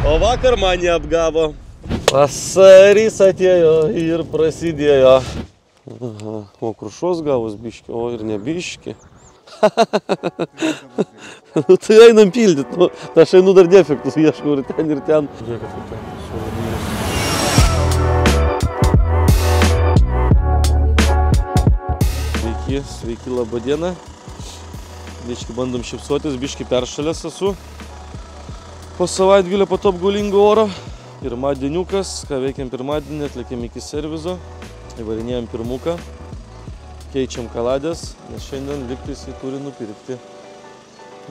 O vakar mane apgavo. Vasarys atėjo ir prasidėjo. Aha, o krušos gavus biški, o ir ne biški. Nu tai einam pildyt, nu, aš einu dar defektus, ieškau ir ten ir ten. Žiūrėkit, kaip ten suvarinėjus. Sveiki, sveiki, laba diena. Biški bandom šypsotis, biški peršalęs esu. Po savaitgalio, po to apgaulingo oro. Pirmadieniukas, ką veikiam pirmadienį, atlikėm iki servizo. Įvarinėjom pirmuką. Keičiam kaladės, nes šiandien lygtais jį turi nupirkti.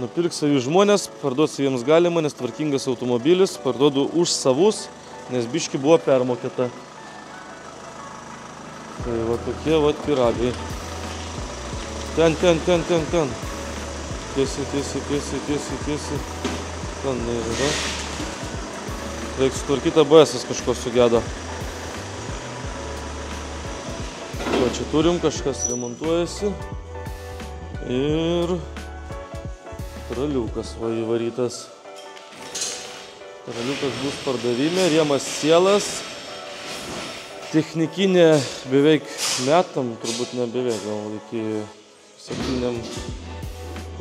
Nupirks savi žmonės, parduos jiems galima, nes tvarkingas automobilis. Parduodu už savus, nes biški buvo permokėta. Tai va tokie va piragai. Ten. Tiesi. Ten yra. Reikia sutvarkyti ABS-as kažko sugedo. Va čia turim, kažkas remontuojasi. Ir traliukas va įvarytas. Traliukas bus pardavime, rėmas sielas. Technikinė beveik metam, turbūt ne beveik, gal iki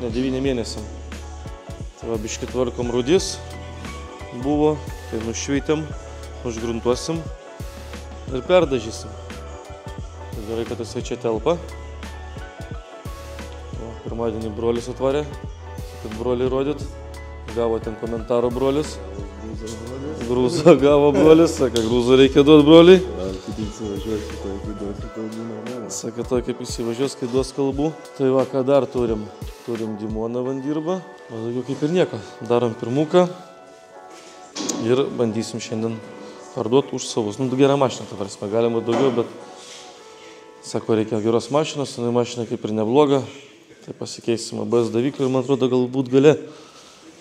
9 mėnesiam. Tai va biški tvarkom rudis buvo, tai nušveitėm, užgruntuosim ir perdažysim. Tai gerai, kad jisai čia telpa. O, pirmadienį brolis atvarė, kad broliai rodyt. Gavo ten komentaro brolis. Grūzą gavo brolis, sako, grūzą reikia duoti broliai. Sako, to kaip įsivažiuos, kai duos kalbų. Tai va, ką dar turim? Turim Dimoną vandirbą. O daugiau kaip ir nieko. Darom pirmuką. Ir bandysim šiandien parduoti už savus. Nu, gera mašina, ta prasme, galima daugiau, bet sako, reikia geros mašinos, jinai mašina kaip ir nebloga. Tai pasikeisim ABS daviklį ir man atrodo, galbūt gale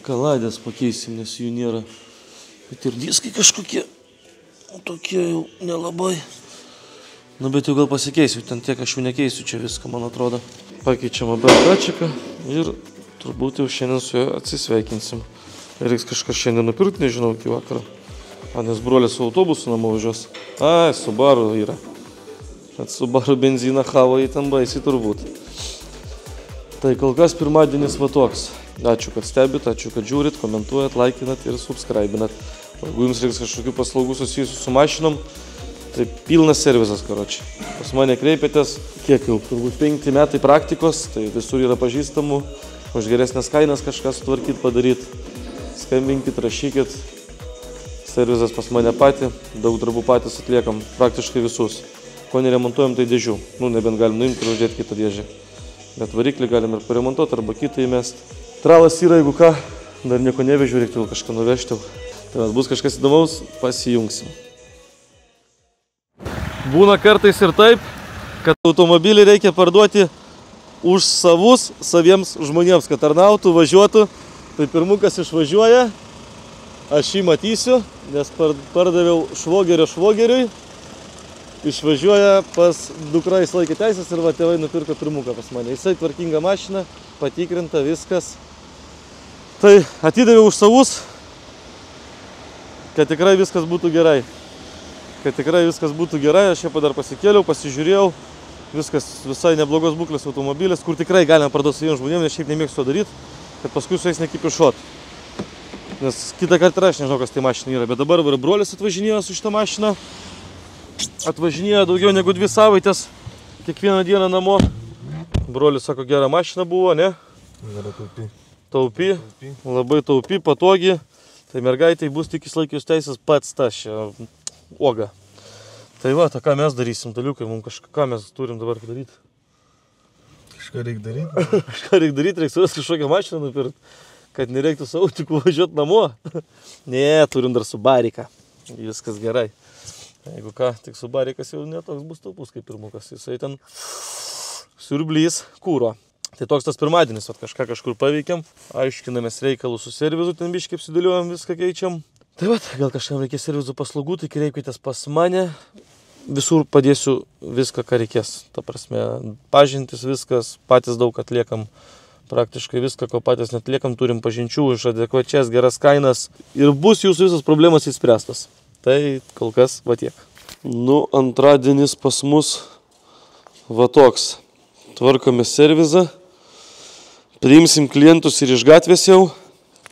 kaladės pakeisim, nes jų nėra. Bet ir diskai kažkokie, tokie jau nelabai. Nu, bet jau gal pasikeisiu, ten tiek aš jau nekeisiu čia viską, man atrodo. Pakeičiam ABS dačiką ir turbūt jau šiandien su juo atsisveikinsim. Reiks kažkas šiandien nupirkti, nežinau, iki vakaro. Nes brolis su autobusu namo važiuos. Ai, Subaru yra. At Subaru benziną havo į ten baisiai turbūt. Tai kol kas pirmadienis va toks. Ačiū, kad stebit, ačiū, kad žiūrit, komentuojat, laikinat ir subscribinat. Jeigu jums reiks kažkokių paslaugų susijusių su mašinom, tai pilnas servizas, karočiui. Pas mane kreipėtės, kiek jau, turbūt 5 metai praktikos, tai visur yra pažįstamų. Už geresnės kainas kažką sutvarkyt, padaryt. Skambinkit, rašykit. Servizas pas mane patį, daug darbų patys atliekam, praktiškai visus. Ko neremontuojam, tai dėžių. Nu, nebent galim nuimti ir uždėti kitą dėžę. Bet variklį galim ir paremontuoti arba kitą įmesti. Tralas yra, jeigu ką, dar nieko nevežiu, reiktų kažką nuvežti. Tai bus kažkas įdomaus, pasijungsim. Būna kartais ir taip, kad automobilį reikia parduoti už savus, saviems žmonėms, kad tarnautų, važiuotų. Tai pirmukas išvažiuoja, aš jį matysiu, nes pardaviau švogeriui. Išvažiuoja pas dukrą, jis laikė teisės ir va tėvai nupirko pirmuką pas mane. Jisai tvarkinga mašina, patikrinta, viskas. Tai atidaviau už savus, kad tikrai viskas būtų gerai. Aš jau dar pasikėliau, pasižiūrėjau. Viskas visai neblogos būklės automobilis, kur tikrai galima parduoti saviems žmonėms, nes šiaip nemėgstu to daryti, kad paskui su jais nekipišuot. Nes kitą kartą aš nežinau, kas tai mašina yra, bet dabar brolis atvažinėjo su šitą mašiną. Atvažinėjo daugiau negu 2 savaitės, kiekvieną dieną namo. Brolis sako, gera mašina buvo, ne? Gera Taupi, labai taupi, patogi. Tai mergaitai bus tik įslaikius teisės pats tas čia uoga. Tai va, ką mes darysim, daliukai, mums ką mes turim dabar daryti? Kažką reikia daryti? Kažką reikia daryti, reikia surasti kažkokią mašiną nupirkti, kad nereiktų savo tik važiuoti namo. Ne, turim dar Subariką. Viskas gerai. Jeigu ką, tik Subarikas jau netoks bus taupus kaip pirmukas. Jisai ten siurblys kūro. Tai toks tas pirmadienis, kažką kažkur paveikėm. Aiškinamės reikalų su servizu, ten biškai apsidėliojam, viską keičiam. Tai va, gal kažkam reikės servizų paslaugų, tai kreipkitės pas mane. Visur padėsiu viską, ką reikės. Ta prasme, pažintis viskas, patys daug atliekam Praktiškai viską, ko patys netliekam, turim pažinčių iš adekvačias geras kainas ir bus jūsų visos problemas įspręstas. Tai kol kas va tiek. Nu, antradienis pas mus va toks. Tvarkome servizą, priimsim klientus ir iš gatvės jau.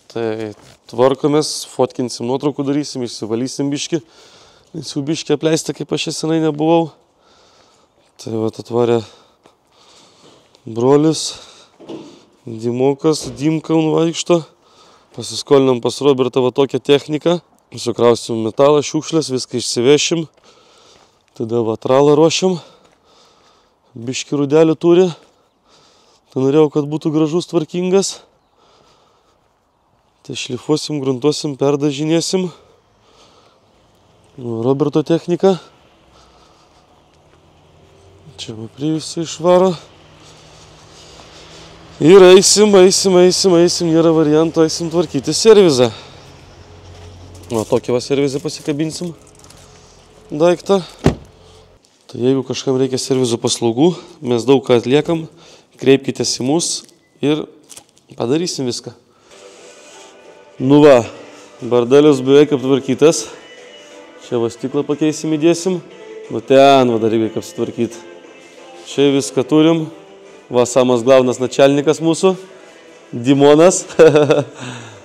Tai tvarkomės, fotkinsim nuotraukų darysim, išsivalysim biškį. Nes jau biškį apleista, kaip aš senai nebuvau. Tai va atvarė brolis, Dimokas, Dimka vaikšto. Pasiskolinam pas Robertą va tokią techniką. Sukrausim metalą, šiukšlės, viską išsivešim. Tada va tralą ruošiam. Biškį rudelį turi. Tai norėjau, kad būtų gražus, tvarkingas. Tai šlifuosim, gruntuosim, perdažinėsim. Roberto technika. Čia va privisi išvaro. Ir eisim, nėra variantų, eisim tvarkyti servizą. O tokį va servizą pasikabinsim daiktą. Tai jeigu kažkam reikia servizo paslaugų, mes daug ką atliekam, kreipkitės į mus ir padarysim viską. Nu va, bardelis beveik aptvarkytas. Čia va stiklą pakeisim, įdėsim. Nu ten va dar reikia apsitvarkyti. Čia viską turim. Va, samas glavnas načalnikas mūsų, Dimonas.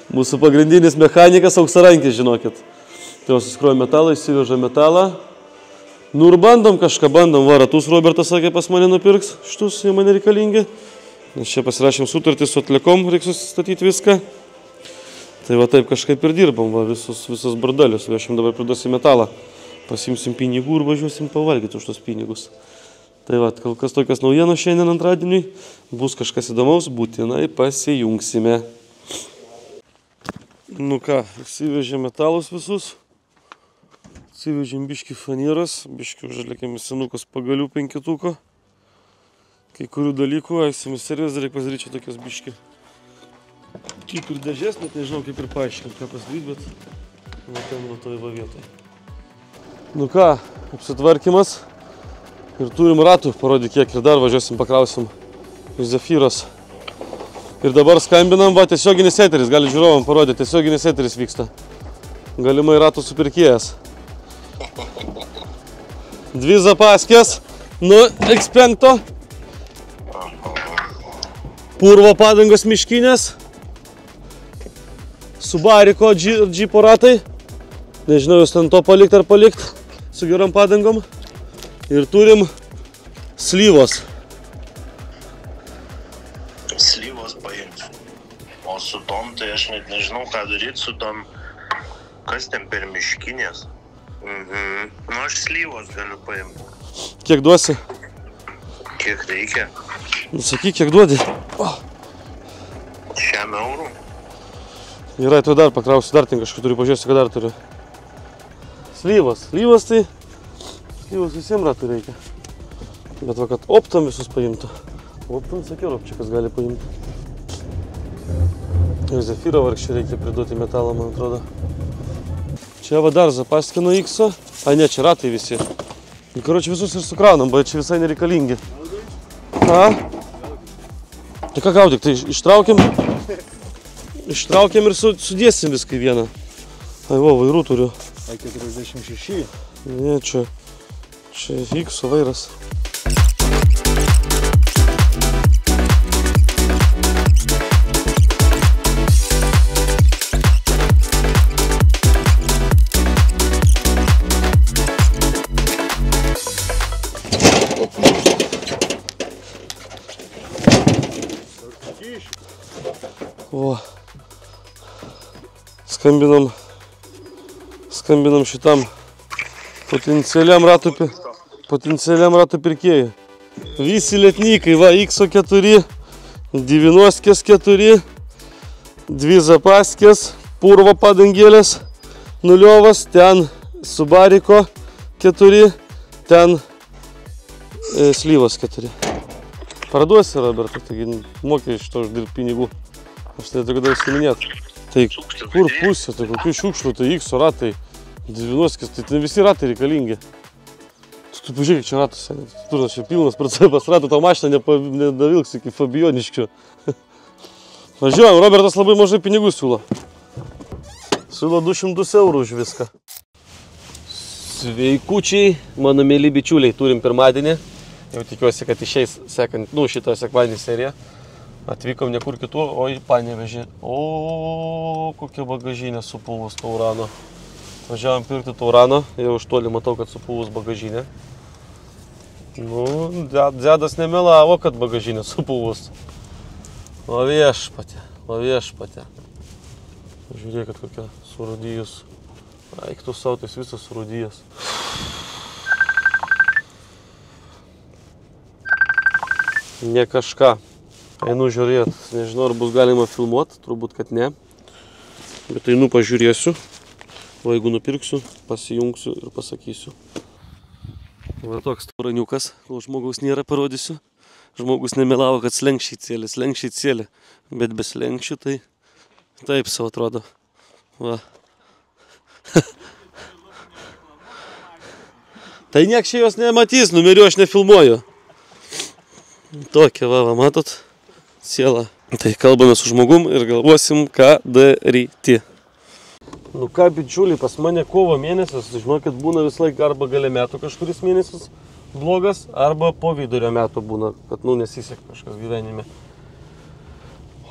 Mūsų pagrindinis mechanikas, auksarankis, žinokit. Tai susikroja metalą, įsiveža metalą. Nu ir bandom kažką, va, ratus Robertas sakė, pas mane nupirks, šitus jie mane reikalingi. Nes čia pasirašėm sutartį su atliekom, reikia susistatyti viską. Tai va taip kažkaip ir dirbam, va, visus bordelius. Vešim dabar priduosim metalą. Pasimsim pinigų ir važiuosim pavalgyti už tos pinigus. Tai va, kol kas tokios naujienos šiandien antradieniui. Bus kažkas įdomaus, būtinai pasijungsime. Nu ką, įsivežėm metalus visus. Įsivežėm biškį fanieras, biškį užlėkėm senukas pagalių 5-tuko. Kai kurių dalykų, eisim į servizą, reikia pasidaryti čia tokias biškį. Kaip ir dėžės, net nežinau kaip ir paaiškinti, ką pasidaryti, bet va ten va toj va vietoj. Nu ką, apsitvarkymas. Ir turim ratų, parodyk kiek ir dar važiuosim, pakrausim iš Zefyros. Ir dabar skambinam, va, tiesioginis eteris, gali žiūrovam parodyti, tiesioginis eteris vyksta. Galimai ratų supirkėjas. 2 zapaskės, nu, X5. Purvo padangos miškinės. Subariko džipo ratai. Nežinau, jūs ten to palikt ar palikt su gerom padangom. Ir turim slyvos. Slyvos paimsiu. O su tom, tai aš net nežinau, ką daryti su tom. Kas ten per miškinės? Nu, aš slyvos galiu paimti. Kiek duosi? Kiek reikia? Nu, sakyk, kiek duodi. 100 eurų. Gerai, tu dar pakrausiu, dar ten kažkur turiu, pažiūrėsiu, ką dar turiu. Slyvos. Slyvos tai... Slyvos visiems ratų reikia. Bet va, kad optam visus paimtų. Optam, sakiau, opčiakas gali paimti. Ir Zefyro vargščiai reikia priduoti metalą, man atrodo. Čia va dar zapaskino X-o. A, ne, čia ratai visi. Ir karoči visus ir sukraunam, bet čia visai nereikalingi. A? Tai ką gaudik, tai ištraukiam ir sudėsim viską į vieną. Ai, va, vairų turiu. A46. Ne, čia X-o vairas. O, skambinam šitam potencialiam ratų pirkėjui. Visi lietnykai, va, X4, 90-4, 2 zapaskės, purvo padangėlės, nuliovas, ten Subariko 4, ten slyvos 4. Parduosi, Robertai, taigi mokė iš to uždirbti pinigų. Aš tai kada užsiminėt. Tai kur pusė, tai kokių šiukšlių, tai X-o ratai, 90, tai ten visi ratai reikalingi. Tu pažiūrėk, čia ratas, turnas čia pilnas, pratsavęs ratų, tau mašiną nedavilks iki Fabioniškių. Važiuojam, Robertas labai mažai pinigų siūlo. Siūlo 200 eurų už viską. Sveikučiai, mano mėly bičiuliai, turim pirmadienį. Jau tikiuosi, kad išeis šitą sekmadienį seriją. Atvykom niekur kitur, o į Panevėžį. O, kokia bagažinė supuvus Taurano. Važiavom pirkti Taurano, jau iš toli matau, kad supuvus bagažinė. Nu, dėdas nemelavo, kad bagažinė supuvus. O viešpatė. Žiūrėkit, kokia surūdijus. Eik tu savo, tai visas surūdijęs. Ne kažką. Einu žiūrėt. Nežinau, ar bus galima filmuoti, turbūt, kad ne. Bet einu pažiūrėsiu. O jeigu nupirksiu, pasijungsiu ir pasakysiu. Va toks tauraniukas, kol žmogaus nėra, parodysiu. Žmogus nemelavo, kad slenkščiai cėlė. Bet be slenkščių tai taip savo atrodo. Va. Tai niek čia jos nematys, numeriu aš nefilmuoju. Tokia, va, matot, siela. Tai kalbame su žmogum ir galvosim, ką daryti. Nu ką, bičiuliai, pas mane kovo mėnesis, žinokit, būna vis laik arba gale metų kažkuris mėnesis blogas, arba po vidurio metų būna, kad, nesiseka kažkas gyvenime.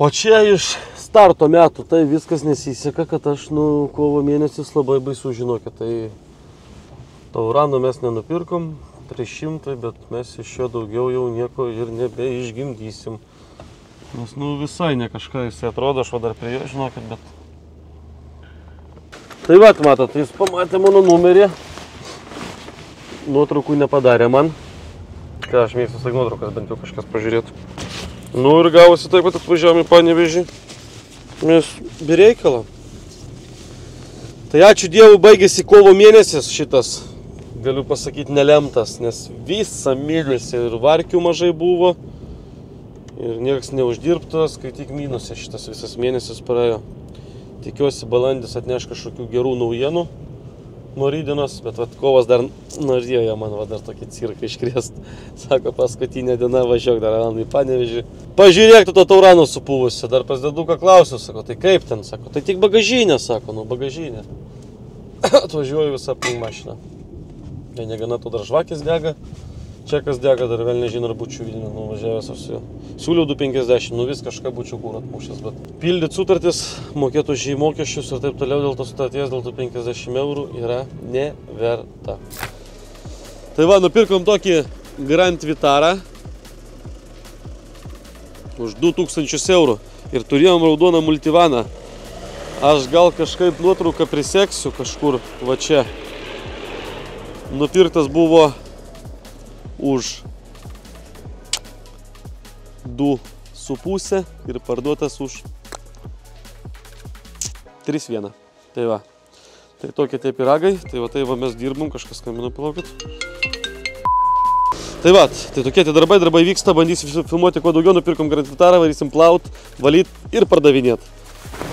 O čia iš starto metų, tai viskas nesiseka, kad aš, kovo mėnesis labai baisu, žinokit, tai Taurano mes nenupirkom, 300, bet mes iš jo daugiau jau nieko ir nebeišgimdysim. Nes, visai ne kažką jisai atrodo, aš va dar prie jo, žinokit, bet... Tai va, matot, jis pamatė mano numerį. Nuotraukų nepadarė man. Ką aš mėgstu visai nuotraukas, bent jau kažkas pažiūrėtų. Nu ir gavosi taip, kad atvažiavom į Panevėžį. Mes be reikalo. Tai ačiū Dievui, baigėsi kovo mėnesis šitas, galiu pasakyti, nelemtas, nes visą mėnesį ir varkių mažai buvo. Ir niekas neuždirbtas, kai tik minusė šitas visas mėnesis praėjo. Tikiuosi, balandis atneš kažkokių gerų naujienų nuo rydienos, bet kovas dar norėjo man dar tokį cirką iškrėst. Sako, paskutinė diena važiuok dar į Panevėžį. Pažiūrėk tu to Taurano supuvusi, dar pas deduką klausiu, sako, tai kaip ten, sako, tai tik bagažinė, sako, bagažinė. Atvažiuoju visą aplink mašiną. Tai negana to dar žvakės dega, čekas dega, dar vėl nežinau, ar būčiau Vilnių nuvažiavęs aš su juo. Siūliau 250, vis kažką būčiau kur atmušęs, bet pildyt sutartis, mokėtų už jį mokesčius ir taip toliau dėl to sutarties, dėl tų 50 eurų yra neverta. Tai va, nupirkom tokį Grand Vitarą už 2000 eurų ir turėjom raudoną multivaną. Aš gal kažkaip nuotrauką priseksiu kažkur, va čia. Nupirktas buvo už 2,5 ir parduotas už 3,1. Tai va. Tai tokie tie piragai. Tai va mes dirbom, kažkas skambino, palaukit. Tai va, tai tokie tie darbai vyksta, bandysim filmuoti kuo daugiau, nupirkom Grand Vitarą, varysim plaut, valyt ir pardavinėt.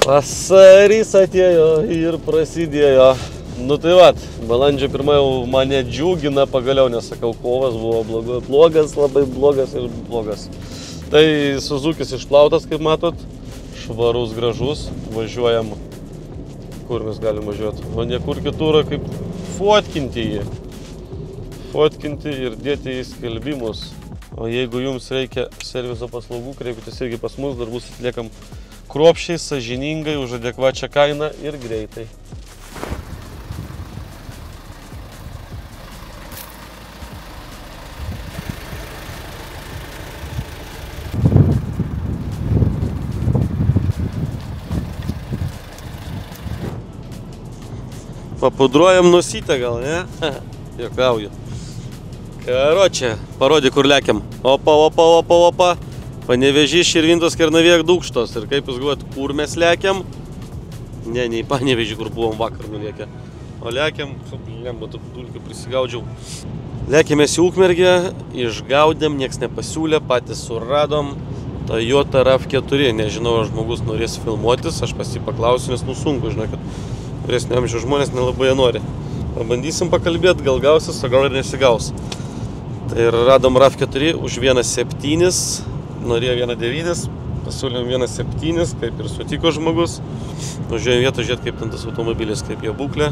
Vasaris atėjo ir prasidėjo. Nu tai va, balandžio 1 jau mane džiugina pagaliau, nesakau, kovas buvo blogas, labai blogas ir blogas. Tai Suzukis išplautas, kaip matot, švarus, gražus, važiuojam, kur mes galim važiuoti, o niekur kitur, kaip fotkinti jį. Fotkinti ir dėti į skelbimus. O jeigu jums reikia serviso paslaugų, kreipkitės irgi pas mus, darbus atliekam kruopščiai, sąžiningai, už adekvačią kainą ir greitai. Papudruojam nosytę gal, ne? Jokauju. Karočią, parodyk, kur lekiam. Opa. Panevėžys, Širvintos, Kernavė, Dūkštos. Ir kaip jūs galvojat, kur mes lekiam? Ne, į Panevėžį, kur buvom vakar nulėkę. O lekiam, dulkių prisigaudžiau. Lekėmės į Ukmergę, išgaudėm, nieks nepasiūlė, patys suradom. Toyota RAV4, nežinau, ar žmogus norės filmuotis, aš pas jį paklausiu, nes sunku, žinokit. Vyresnio amžiaus žmonės nelabai nori. Pabandysim pakalbėti, gal gausis, o gal ir nesigaus. Tai radom RAV4 už 1,7, norėjo 1,9, Pasiūlėm 1,7, kaip ir sutiko žmogus. Nužiūrėjom vietą, žiūrėt, kaip ten tas automobilis, kaip jo būklė.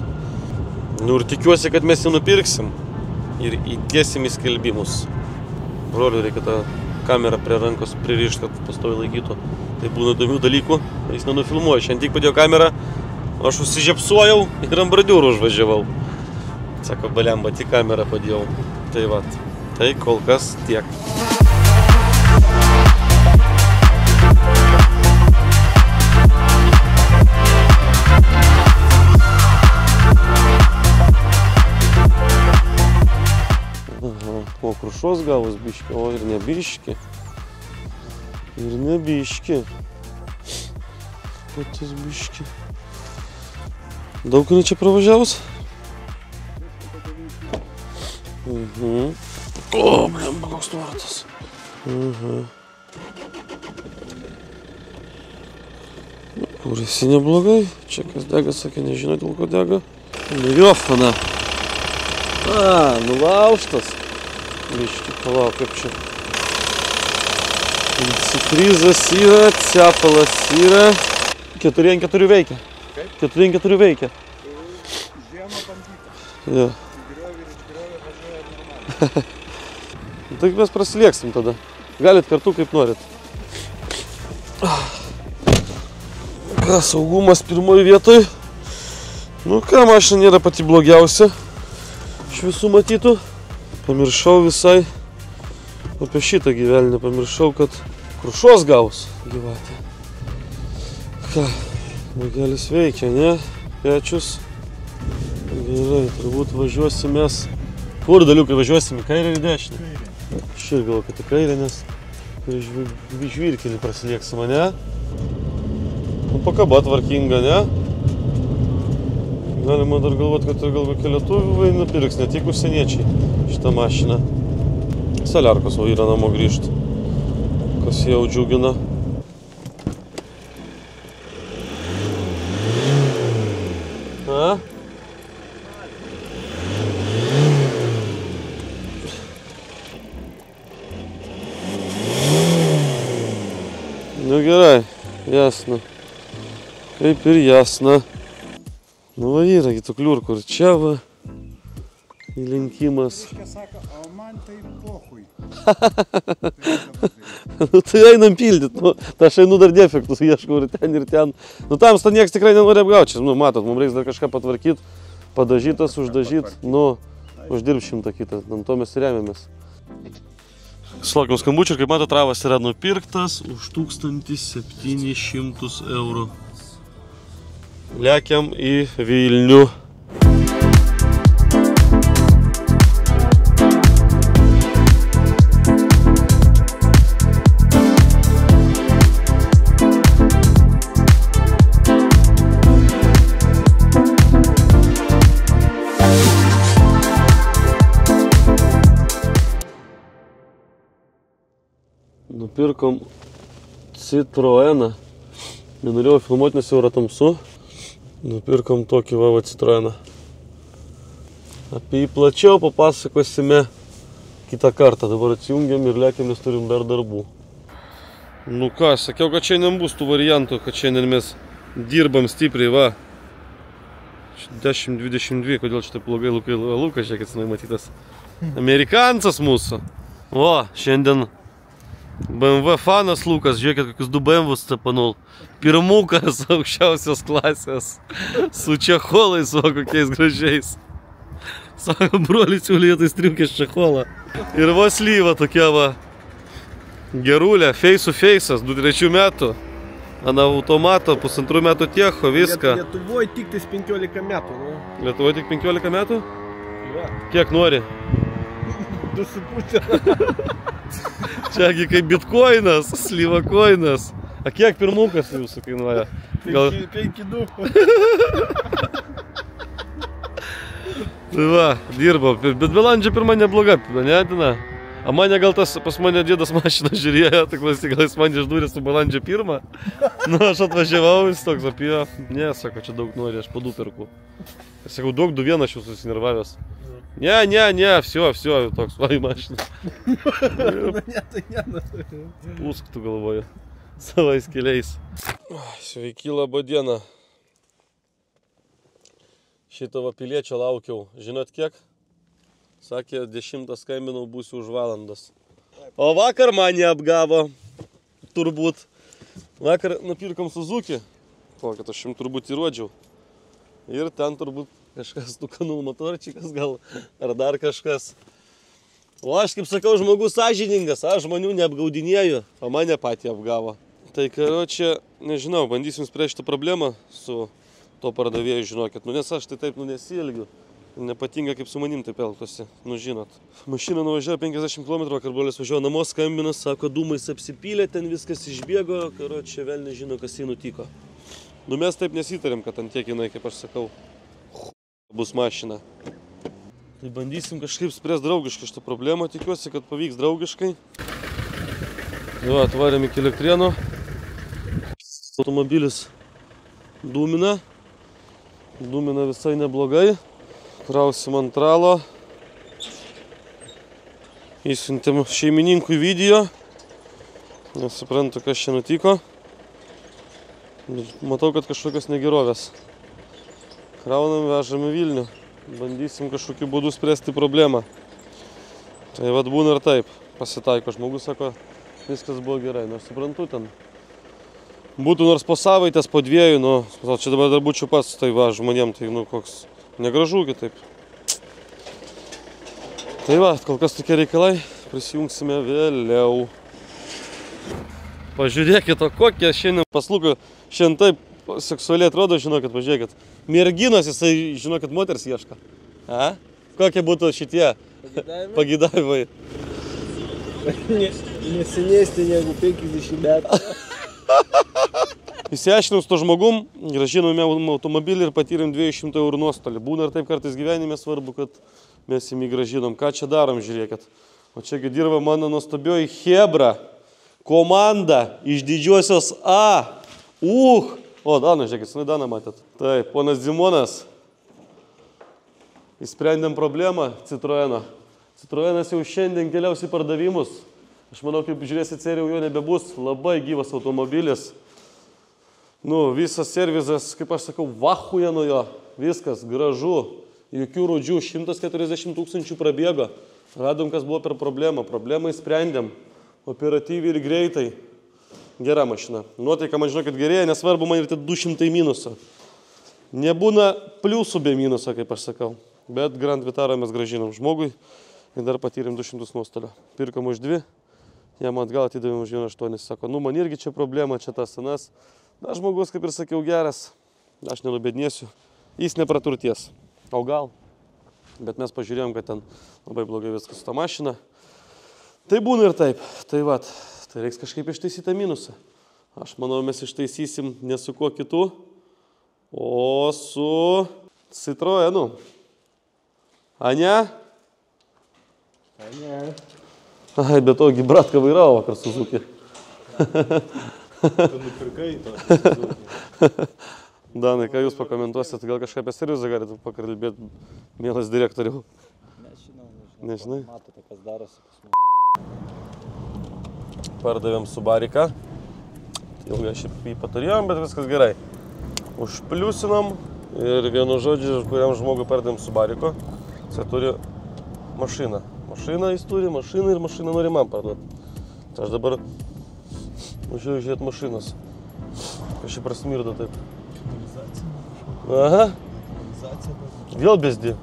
Nu ir tikiuosi, kad mes jį nupirksim ir įdėsim į skelbimus. Broliui reikia tą kamerą prie rankos pririšti, kad pastovi laikytų. Tai būna įdomių dalykų, jis nenufilmuoja. Šiandien tik padėjo kamerą, aš užsižiepsuojau ir ant bordiūrų užvažiavau. Sako, balemba, tik kamerą padėjau. Tai va, tai kol kas tiek. O krušos gavus biški, o ir nebiški. Ir nebiški. Patis biški. Daug jinai čia pravažiavus? O, blemba, koks tvartas. Kur esi neblogai? Čia kas dega, sakė, nežino, dėl ko dega. Liofana. Nulaužtas. Biški, palauk, kaip čia. Antifrizas yra, cepalas yra. 4x4 veikia. 4x4 veikia. Žiemą bandyta. Jo. Griovį ir išgriovį važiuoja normaliai. Tai mes prasilieksim tada. Galit kartu kaip norit. Ką, saugumas pirmoje vietoje. Nu ką, mašina nėra pati blogiausia. Iš visų matytų. Pamiršau visai apie šitą gyvelnę. Pamiršau, kad krušos gaus gyvatė. Ką, bagelis veikia, ne? Pečius. Gerai, turbūt važiuosim mes. Kur daliukai važiuosim, į kairę ir į dešinę? Aš ir galvoju, kad į kairę, nes žvyrkelį prasilieksim, ne? Nu, pakaba tvarkinga, ne? Galima dar galvoti, kad ir gal kokie lietuviai nupirks, ne tik užsieniečiai šitą mašiną. Saliarkos va yra namo grįžti, kas jau džiugina. A? Nu gerai, jasna. Kaip ir jasna. Nu va yra kitų kliurkų ir čia va įlinkimas. Kažkas sako, o man tai pohui. Nu tai einam pildyt, nu, tai aš einu dar defektus, ieškau ir ten ir ten. Nu tam nieks tikrai nenori apgauti, čia, nu matot, mums reiks dar kažką patvarkyti, padažytas, uždažyt, nu, uždirb 100 kitą, ant to mes remiamės. Sulaukiam skambučių ir kaip matot, travas yra nupirktas už 1700 eurų. Lekiam į Vilnių. Nupirkom Citroeną. Nenorėjau filmuoti, nes jau yra tamsu. Nupirkom tokį va Citroeną. Apie jį plačiau papasakosime kitą kartą. Dabar atsijungiam ir lekiam, nes turim dar darbų. Nu ką, sakiau, kad šiandien bus tų variantų, kad šiandien mes dirbam stipriai, va. 10-22, kodėl čia taip blogai Lukas, žiūrėkit, matytas. Amerikancas mūsų. O, šiandien BMW fanas Lukas, žiūrėkit, kokius 2 BMW cepanul. Pirmukas aukščiausios klasės. Su čecholais, o kokiais gražiais. Sako, broliai siūlė tai striukės čecholą. Ir va slyva tokia va. Gerulė, face-u face'as, 23 metų. Ant automato, 1,5 metų tiecho, viską. Lietuvoje tik tais 15 metų, nu. Lietuvoje tik 15 metų? Ja. Kiek nori? 2,5. Čiagi kaip bitkoinas, slyva koinas. A kiek pirmukas jūsų kainuoja? 5,2. Tai va, dirbo, bet balandžio pirma nebloga, ne, Dina? A mane gal tas pas mane dėdas mašiną žiūrėjo, tai klausyk, gal jis man išdūrė su balandžio 1. Nu, aš atvažiavau, jis toks apie, ne, sako, čia daug nori, aš po 2 perku. Aš sakau, daug 2,1 aš jau susinervavęs. Ne, все, toks, va į mašiną. Ne, tai ne. Pūsk tu galvoju. savais keliais. Sveiki, laba diena. Šito va piliečio laukiau. Žinot kiek? Sakė, 10 skambinau, būsiu už valandas. O vakar mane apgavo. Turbūt. Vakar nupirkom Suzuki. Kokį aš jums turbūt įrodžiau. Ir ten turbūt kažkas tukanų motorčikas gal. Ar dar kažkas. O aš, kaip sakau, žmogus sąžiningas. Aš žmonių neapgaudinėju. O mane patį apgavo. Tai karočią, nežinau, bandysim spręsti šitą problemą su to pardavėjų, žinokit. Nu, nes aš tai taip nesielgiu. Nepatinka, kaip su manim taip elgtųsi. Nu, žinot. Mašina nuvažiavo 50 km, vakar brolis važiavo namo, skambina, sako, dūmais apsipylė, ten viskas išbėgo. Karočią, vėl nežino, kas jai nutiko. Nu, mes taip nesitarėm, kad ant tiek jinai, kaip aš sakau, bus mašina. Tai bandysim kažkaip spręsti draugiškai šitą problemą. Tikiuosi, kad pavyks draugiškai. Va, atvarėm iki Elektrėnų. Automobilis dūmina. Dūmina visai neblogai. Krausim ant tralo. Įsiuntėm šeimininkui video. Nesuprantu, kas čia nutiko. Matau, kad kažkokios negerovės. Kraunam, vežam į Vilnių. Bandysim kažkokiu būdu spręsti problemą. Tai vad būna ir taip. Pasitaiko. Žmogus sako, viskas buvo gerai. Nors suprantu ten. Būtų nors po savaitės, po 2, nu, čia dabar dar būčiau pats, tai va, žmonėm, tai, nu, koks negražu kitaip. Tai va, kol kas tokie reikalai, prisijungsime vėliau. Pažiūrėkit, o kokie šiandien paslūko, šiandien taip seksualiai atrodo, žinokit, pažiūrėkit. Merginos, jisai, žinokit, moters ieško. A? Kokie būtų šitie pagidavimai? Nesenesnė negu 50 metų. Įsiaiškinau su to žmogum, grąžinome automobilį ir patyrėm 200 eurų nuostolį. Būna ir taip kartais gyvenime svarbu, kad mes jį grąžinom. Ką čia darom, žiūrėkit. O čiagi dirba mano nuostabioji Hebra komanda iš didžiosios A. O, Dana, žiūrėkit, senai Daną matėt. Taip, ponas Zimonas. Įsprendėm problemą Citroeno. Citroenas jau šiandien keliaus į pardavimus. Aš manau, kaip žiūrėsit seriją, jo nebebus. Labai gyvas automobilis. Nu, visas servizas, kaip aš sakau, vahuje nuo jo. Viskas gražu. Jokių rūdžių. 140 000 prabėgo. Radom, kas buvo per problemą. Problemą įsprendėm. Operatyviai ir greitai. Gera mašina. Nuotaika, man žinokit, gerėja, nesvarbu, man ir 200 minusą. Nebūna pliusų be minusą, kaip aš sakau. Bet Grand Vitarą mes grąžinom žmogui. Ir dar patyrėm 200 nuostolio. Pirkom už 2. Jam atgal atidavėm už 1,8. Sako, nu man irgi čia problema, čia tas senas. Na, žmogus, kaip ir sakiau, geras. Aš nenubėdnėsiu. Jis nepraturties. O gal. Bet mes pažiūrėjom, kad ten labai blogai viskas su ta mašina. Tai būna ir taip. Tai vat, tai reiks kažkaip ištaisyti tą minusą. Aš manau, mes ištaisysim ne su kuo kitu, o su Citroenu. Ane? Ane. Ai, bet togi bratka vairavo vakar Suzuki. Tu nupirkai to Suzuki. Danai, ką jūs pakomentuosit, gal kažką apie servizą galite pakalbėti, mielas direktoriau? Nežinai. Matote, kas darosi pas mus. Pardavėm Subariką. Ilgai šiaip jį patarėjom, bet viskas gerai. Užpliusinom ir vienu žodžiu, kuriam žmogui pardavėm Subariko. Jis turi mašiną. Mašiną jis turi, mašiną ir mašiną nori man parduoti. Tai aš dabar važiuoju žiūrėti mašinas. Kažkaip prasmirdo taip. Aha. Vėl bezdi.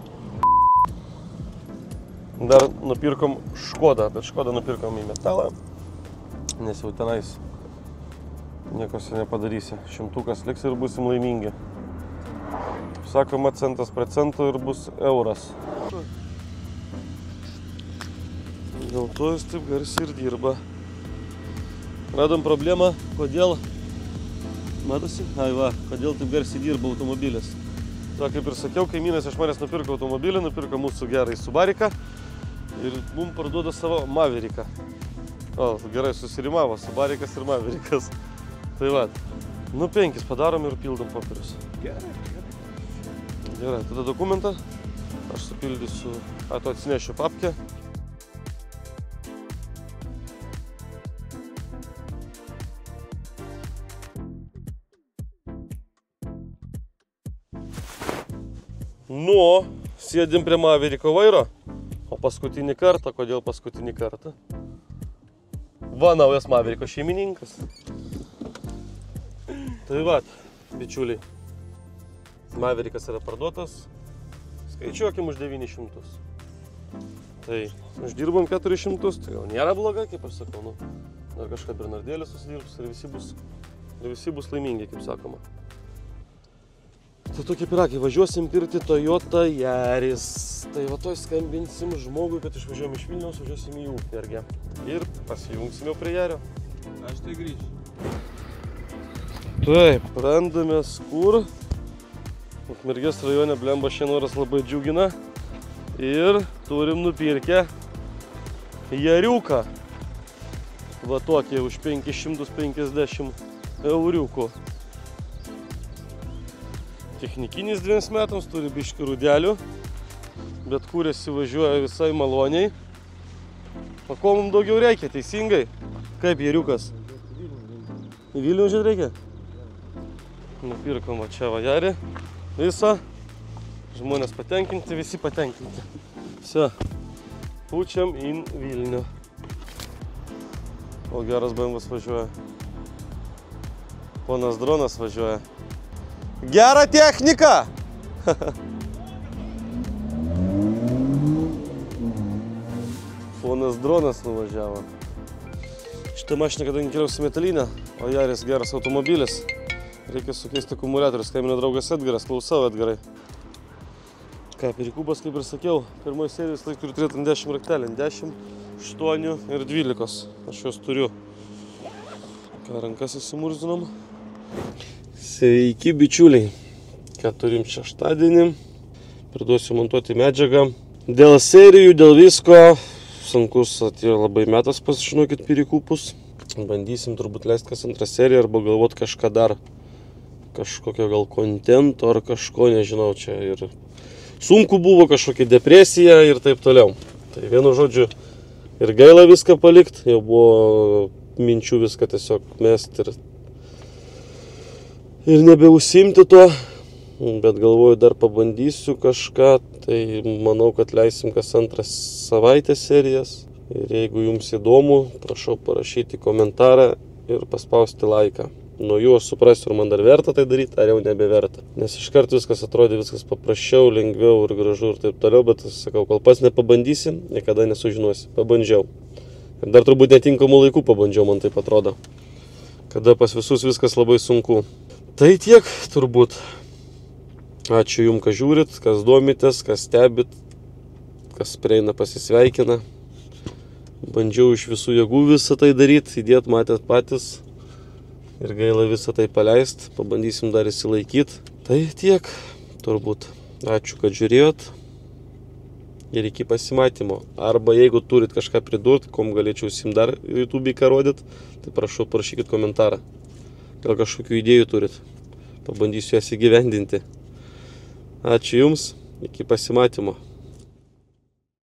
Dar nupirkom Škodą, bet Škodą nupirkom į metalą. Nes jau tenais niekas nepadarysi. 100 liks ir būsim laimingi. Sakoma, centas prie cento ir bus euras. Dėl to jis taip garsiai ir dirba. Radom problemą, kodėl, matosi, kodėl taip garsiai dirba automobilis. To, kaip ir sakiau, kaimynas iš manęs nupirko automobilį, nupirko mūsų gerai Subariką ir mums parduoda savo Maveriką. O, gerai susirimavo, Subarikas ir Maverikas. Tai va, nu 5 padarom ir pildom popierius. Gerai, tada dokumentą aš supildysiu, to atsinešiu papkę. Nu, sėdim prie Mavericko vairo. O paskutinį kartą, kodėl paskutinį kartą? Va, naujas Mavericko šeimininkas. Tai va, bičiuliai. Maverickas yra parduotas. Skaičiuokim už 900. Tai uždirbom 400, tai gal nėra blogai, kaip aš sakau. Nu, dar kažką Bernardėlį susidirbs ir visi bus laimingi, kaip sakoma. Tai tokie pirakai, važiuosim pirkti Toyota Yaris. Tai va toj skambinsim žmogui, kad išvažiuojam iš Vilniaus, važiuosim į Ukmergę. Ir pasijungsim jau prie Jario. Aš tai grįšiu. Taip, randamės kur. Ukmergės rajone blemba šiandien oras labai džiugina. Ir turim nupirkę Jariuką. Va tokie už 550 euriukų. Technikinis 2 metams, turi biškį rudelių, bet kūrėsi važiuoja visai maloniai. O ko mums daugiau reikia, teisingai? Kaip Jariukas? Į Vilnių žiūrėt reikia? Nupirkom va čia va Jarį. Visą. Žmonės patenkinti, visi patenkinti. Vse. Pučiam į Vilnių. O geras BMW važiuoja. Ponas Dronas važiuoja. Gerą techniką! Ponas Dronas nuvažiavo. Šitą mašiną, kadangi keliausi metalinę, o Jaris geras automobilis, reikia sukeisti akumuliatorius. Skambino draugas Edgaras, klausau Edgarai. Ką, perikūbas, kaip ir sakiau, pirmoji serijos laik turi turėti 10 raktelį. 10, 8 ir 12. Aš juos turiu. Ką, rankas įsimurzinom. Sveiki bičiuliai, ką turim šeštadienį, priduosiu montuoti medžiagą. Dėl serijų, dėl visko, sunkus atėjo labai metas pasižinokit pirikūpus. Bandysim turbūt leisti kas antrą seriją arba galvot kažką dar, kažkokio gal kontento ar kažko, nežinau, čia ir sunku buvo, kažkokia depresija ir taip toliau. Tai vienu žodžiu ir gaila viską palikti, jau buvo minčių viską tiesiog mesti ir nebeusimti to, bet galvoju dar pabandysiu kažką, tai manau, kad leisim kas antrą savaitę serijas. Ir jeigu jums įdomu, prašau parašyti komentarą ir paspausti laiką. Nuo jų aš suprasiu, ar man dar verta tai daryti, ar jau nebeverta. Nes iškart viskas atrodė viskas paprasčiau, lengviau ir gražu ir taip toliau, bet sakau, kol pats nepabandysim, niekada nesužinosi. Pabandžiau. Ir dar turbūt netinkamų laikų pabandžiau, man taip atrodo. Kada pas visus viskas labai sunku. Tai tiek turbūt. Ačiū jums, kas žiūrit, kas domitės, kas stebit, kas prieina pasisveikina. Bandžiau iš visų jėgų visą tai daryti, įdėt matėt patys. Ir gaila visą tai paleist, pabandysim dar įsilaikyti. Tai tiek turbūt. Ačiū, kad žiūrėjot. Ir iki pasimatymo. Arba jeigu turit kažką pridurt, kom galėčiau sim dar YouTube'į ką rodyt, tai prašau parašykit komentarą. Gal kažkokių idėjų turit. Pabandysiu jas įgyvendinti. Ačiū jums. Iki pasimatymo.